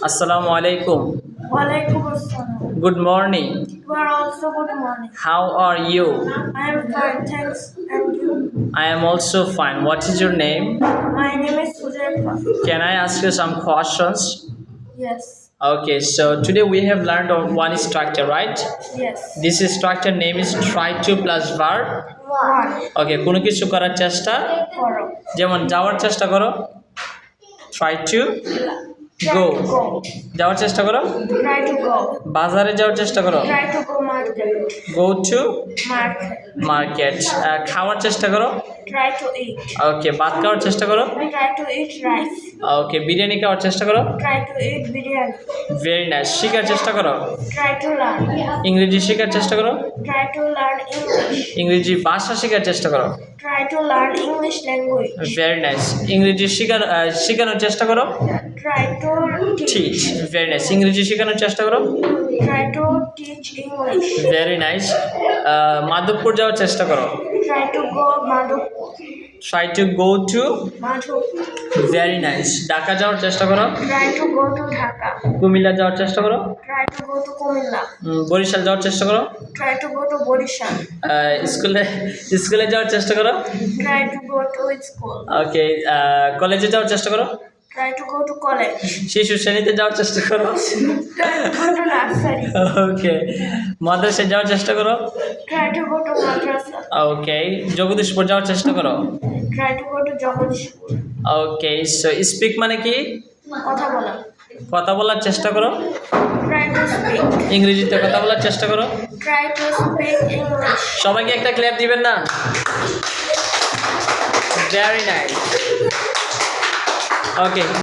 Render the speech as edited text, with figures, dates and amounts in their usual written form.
Assalamu alaikum. Walaikum assalam. Good morning. You are also good morning. How are you? I am fine, thanks. And you? I am also fine. What is your name? My name is Huzaifa. Can I ask you some questions? Yes. Okay, so today we have learned of one structure, right? Yes. This structure name is try to plus verb. One. Okay, কোনো কিছু করার চেষ্টা, Follow. যেমন যাওয়ার চেষ্টা করো, try to go. Go. যাওয়ার চেষ্টা করো, Try to go. বাজারে যাওয়ার চেষ্টা করো, Try to go market. go to Market. market. খাওয়ার চেষ্টা করো, Try to eat. ওকে ভাত খাওয়ার চেষ্টা করো, Try to eat rice. ওকে বিরিয়ানি খাওয়ার চেষ্টা করো, Try to eat biryani. Very nice. শেখার চেষ্টা করো, Try to learn. ইংরেজি শেখার চেষ্টা করো, Try to learn English. ইংরেজি ভাষা শেখার চেষ্টা করো, Try to learn English language. Very nice. ইংরেজি শেখানোর চেষ্টা করো, Try to ঠিক, ভেরি নাইস। ইংরেজি শেখানোর চেষ্টা করো, Try to teach English. Very nice. Madhabpur যাওয়ার চেষ্টা করো, Try to go Madhupur. Try to go to, Madhupur. Very nice. Dhaka যাওয়ার চেষ্টা করো, Try to go to Dhaka. Comilla যাওয়ার চেষ্টা করো, Try to go to Kumilla. Barishal যাওয়ার চেষ্টা করো, Try to go to Bodisha. স্কুলে যাওয়ার চেষ্টা করো, Try to go to school. ওকে কলেজে যাওয়ার চেষ্টা করো, Try to go to college. শিশু শ্রেণীতে যাওয়ার চেষ্টা করো, Try to go to nursery. ওকে মাদ্রাসায় যাওয়ার চেষ্টা করো, Try to go to madrasa. ওকে জগদীশপুর যাওয়ার চেষ্টা করো, Try to go to Jagadishpur. Okay so speak মানে কি? কথা বলা. কথা বলার চেষ্টা করো, Try to speak. ইংরেজিতে কথা বলার চেষ্টা করো। Try to speak English. সবাইকে একটা ক্ল্যাপ দিবেন না? Very nice. ওকে